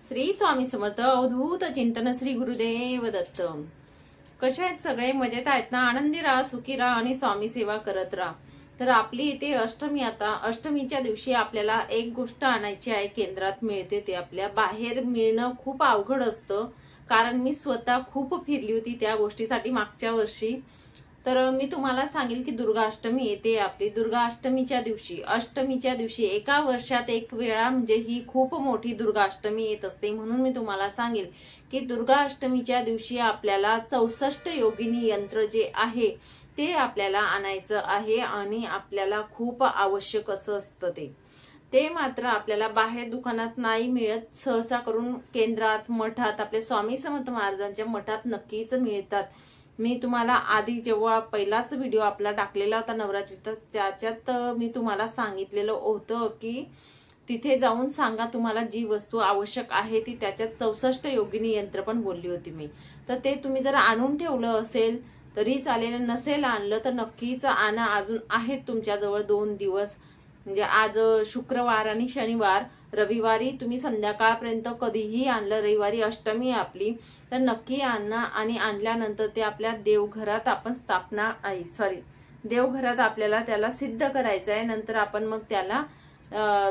श्री स्वामी समर्थ अवधूत चिंतन श्री गुरुदेव दत्त। कशा आहेत सगळे? मजेत आहेत ना? आनंदी राहा, सुखी राहा आणि स्वामी सेवा करत राहा। तर आपली इथे अष्टमी, आता अष्टमीच्या दिवशी आपल्याला एक गोष्ट आणायची आहे, केंद्रात मिळते ते आपल्या बाहेर मिळणं खूप अवघड असतं, कारण मी स्वतः खूप फिरली होती त्या गोष्टीसाठी मागच्या वर्षी। तर मी तुम्हाला सांगेल की दुर्गाष्टमी येते आपली। दुर्गाष्टमीच्या दिवशी एका वर्षात एक वेळा म्हणजे ही खूप मोठी दुर्गाष्टमी येत असते, म्हणून मी तुम्हाला सांगेल की दुर्गाष्टमीच्या दिवशी आपल्याला 64 योगिनी यंत्र जे आहे ते आपल्याला आणायचं आहे आणि आपल्याला खूप आवश्यक असं असतं ते मात्र आपल्याला बाहेर दुकानात नाही मिळत, सहसा करून केंद्रात, मठात, आपल्या स्वामी समर्थ महाराजांच्या मठात नक्कीच मिळतात। मी तुम्हाला आधी जेव्हा पहिलाच व्हिडिओ आपला टाकलेला होता नवरात्रीचा, त्याच्यात मी तुम्हाला सांगितलेलं होतं की तिथे जाऊन सांगा तुम्हाला जी वस्तू आवश्यक आहे ती, त्याच्यात 64 योगिनी यंत्र पण बोलली होती मी। तर ते तुम्ही जर आणून ठेवलं असेल तरी चालेल, नसेल आणलं तर नक्कीच आणा। अजून आहेत तुमच्याजवळ 2 दिवस, म्हणजे आज शुक्रवार आणि शनिवार, रविवारी तुम्ही संध्याकाळपर्यंत कधीही आणलं, रविवारी अष्टमी आपली, तर नक्की आणा। आणि आणल्यानंतर ते आपल्या देवघरात आपण देवघरात आपल्याला त्याला सिद्ध करायचं आहे। नंतर आपण मग त्याला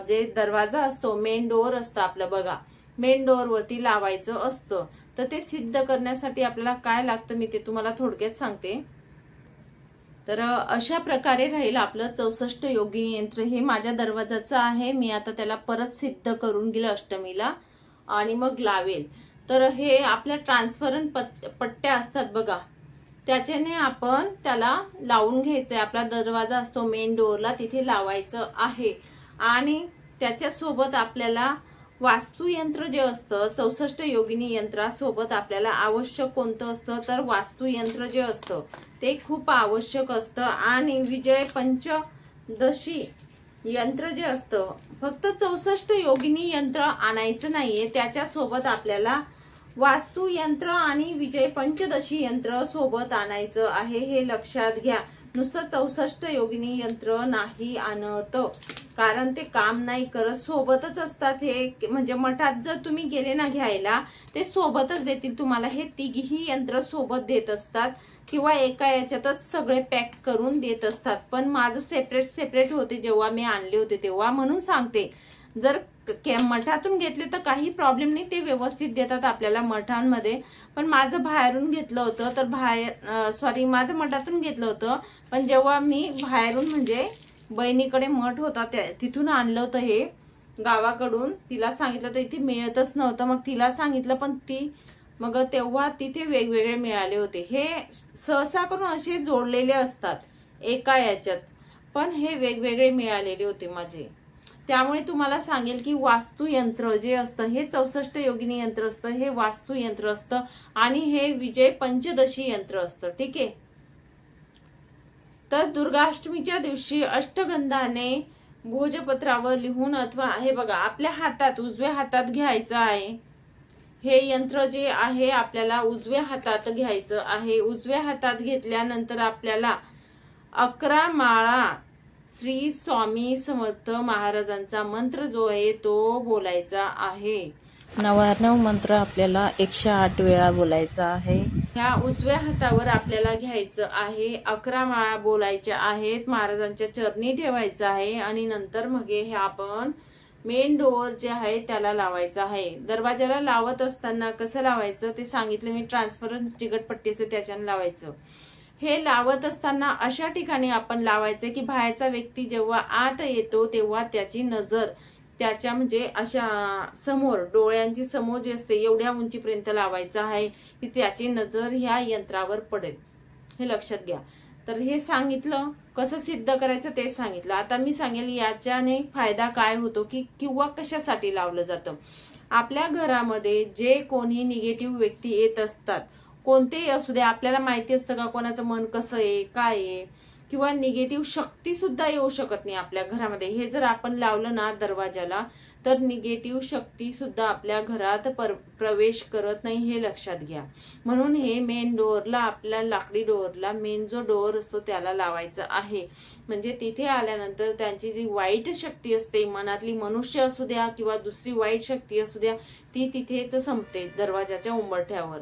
जे दरवाजा असतो, मेन डोअर असतं आपलं बघा, मेन डोअर वरती लावायचं असतं। तर ते सिद्ध करण्यासाठी आपल्याला काय लागतं मी ते तुम्हाला थोडक्यात सांगते। तर अशा प्रकारे राहील आपलं 64 योगिनी यंत्र। हे माझ्या दरवाजाचं आहे, मी आता त्याला परत सिद्ध करून गेलं अष्टमीला आणि मग लावेल। तर हे आपल्या ट्रान्सपरंट पट्ट्या असतात बघा, त्याच्याने आपण त्याला लावून घ्यायचंय। आपला दरवाजा असतो मेन डोअरला, तिथे लावायचं आहे। आणि त्याच्यासोबत आपल्याला वास्तुयंत्र जे असतं, 64 योगिनी यंत्रासोबत आपल्याला आवश्यक कोणतं असतं तर वास्तुयंत्र जे असतं ते खूप आवश्यक असतं। आणि विजय पंचदशी यंत्र जे असतं, फक्त 64 योगिनी यंत्र आणायचं नाहीये, त्याच्यासोबत आपल्याला वास्तुयंत्र आणि विजय पंचदशी यंत्र सोबत आणायचं आहे, हे लक्षात घ्या। नुसतं 64 योगिनी यंत्र नाही आणत, कारण ते काम नाही करत, सोबतच असतात हे। म्हणजे मठात जर तुम्ही गेले ना घ्यायला, ते सोबतच देतील तुम्हाला, हे तिघही यंत्र सोबत देत असतात किंवा एका याच्यातच सगळे पॅक करून देत असतात। पण माझं सेपरेट होते जेव्हा मी आणले होते तेव्हा, म्हणून सांगते जर मठातून घेतले तर काही प्रॉब्लेम नाही, ते व्यवस्थित देतात आपल्याला मठांमध्ये। पण माझं बाहेरून घेतलं होतं तर माझं मठातून घेतलं होतं, पण जेव्हा मी बाहेरून म्हणजे बहिणीकडे मठ होता तिथून आणलं होतं हे गावाकडून, तिला सांगितलं तर इथे मिळतच नव्हतं, मग तिला सांगितलं पण मग तेव्हा तिथे वेगवेगळे मिळाले होते। हे सहसा करून असे जोडलेले असतात एका याच्यात, पण हे वेगवेगळे मिळालेले होते माझे। त्यामुळे तुम्हाला सांगेल की वास्तुयंत्र जे असतं हे 64 योगिनी यंत्र असतं, हे वास्तुयंत्र असतं आणि हे विजय पंचदशी यंत्र असतं, ठीक आहे। तर दुर्गाष्टमीच्या दिवशी अष्टगंधाने भोजपत्रावर लिहून, अथवा हे बघा आपल्या हातात, उजव्या हातात घ्यायचं आहे हे यंत्र जे आहे, आपल्याला उजव्या हातात घ्यायचं आहे। उजव्या हातात घेतल्यानंतर आपल्याला 11 माळा श्री स्वामी समर्थ महाराजांचा मंत्र जो आहे तो बोलायचा आहे। 99 मंत्र आपल्याला 108 वेळा बोलायचा आहे। ह्या उजव्या हातावर आपल्याला घ्यायचं आहे, 11 माळा बोलायच्या आहेत, महाराजांच्या चरणी ठेवायचं आहे आणि नंतर मग हे आपण मेन डोअर जे आहे त्याला लावायचं आहे। दरवाजाला लावत असताना कसं लावायचं ते सांगितलं मी, ट्रान्सपरंट चिकटपट्टी असते त्याच्याने लावायचं। हे लावत असताना अशा ठिकाणी आपण लावायचं की बाहेरचा व्यक्ती जेव्हा आत येतो तेव्हा त्याची नजर त्याच्या म्हणजे अशा समोर, डोळ्यांची समोर जे असते एवढ्या उंचीपर्यंत लावायचं आहे की त्याची नजर ह्या यंत्रावर पडेल, हे लक्षात घ्या। तर हे सांगितलं, कसं सिद्ध करायचं ते सांगितलं। आता मी सांगेल याच्याने फायदा काय होतो की किंवा कशासाठी लावलं जातं। आपल्या घरामध्ये जे कोणी निगेटिव्ह व्यक्ती येत असतात, कोणतेही असू दे, आपल्याला माहिती असतं का कोणाचं मन कसं आहे, काय आहे, किंवा निगेटिव्ह शक्ती सुद्धा येऊ शकत नाही आपल्या घरामध्ये। हे जर आपण लावलं ना दरवाजाला तर निगेटिव्ह शक्ती सुद्धा आपल्या घरात प्रवेश करत नाही, हे लक्षात घ्या. म्हणून हे मेन डोअरला, आपल्या लाकडी डोअरला मेन जो डोअर असतो त्याला लावायचं आहे. म्हणजे तिथे आल्यानंतर त्यांची जी वाईट शक्ती असते, मनातली मनुष्य असू द्या किंवा दुसरी वाईट शक्ती असू द्या, ती तिथेच संपते दरवाजाच्या उंबरठ्यावर.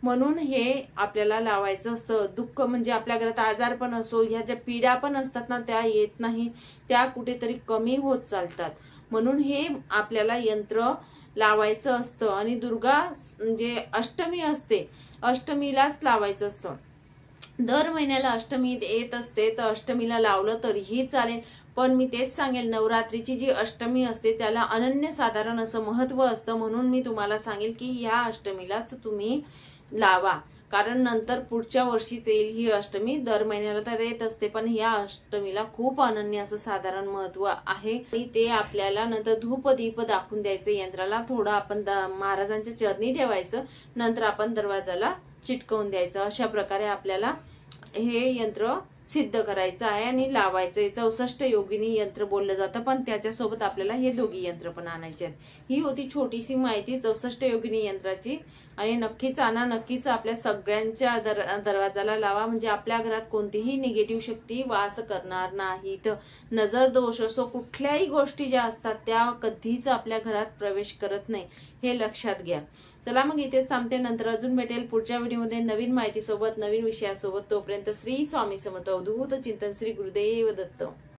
म्हणून हे आपल्याला लावायचं असतं. दुःख म्हणजे आपल्या घरात आजार पण असो, ह्या ज्या पीडा पण असतात ना, त्या येत नाही, त्या कुठेतरी कमी होत चालतात. म्हणून हे आपल्याला यंत्र लावायचं असतं. आणि दुर्गा म्हणजे अष्टमी असते, अष्टमीलाच लावायचं असतं. दर महिन्याला अष्टमी येत असते, तर अष्टमीला लावलं तरीही चालेल. पण मी तेच सांगेल, नवरात्रीची जी अष्टमी असते त्याला अनन्यसाधारण असं महत्व असतं. म्हणून मी तुम्हाला सांगेल की ह्या अष्टमीलाच तुम्ही लावा, कारण नंतर पुढच्या वर्षीच येईल ही अष्टमी. दर महिन्याला तर येत असते, पण ह्या अष्टमीला खूप अनन्य असं साधारण महत्व आहे. आणि ते आपल्याला नंतर धूप दीप दाखवून द्यायचं यंत्राला. थोडं आपण महाराजांच्या चरणी ठेवायचं, नंतर आपण दरवाजाला चिटकवून द्यायचं. अशा प्रकारे आपल्याला हे यंत्र सिद्ध करायचं आहे आणि लावायचं. 64 योगिनी यंत्र बोललं जातं, पण त्याच्यासोबत आपल्याला हे दोघी यंत्र पण आणायचे आहेत. ही होती छोटीशी माहिती 64 योगिनी यंत्राची. आणि नक्कीच आणा, नक्कीच आपल्या सगळ्यांच्या दरवाजाला लावा, म्हणजे आपल्या घरात कोणतीही निगेटिव्ह शक्ती वास करणार नाही. तर नजर दोष असो, कुठल्याही गोष्टी ज्या असतात त्या कधीच आपल्या घरात प्रवेश करत नाही, हे लक्षात घ्या. चला मग इथेच थांबते, नंतर अजून भेटेल पुढच्या व्हिडिओमध्ये नवीन माहितीसोबत, नवीन विषयासोबत. तोपर्यंत श्री स्वामी समर्थ. अवधूत चिंतन. श्री गुरुदेव दत्त.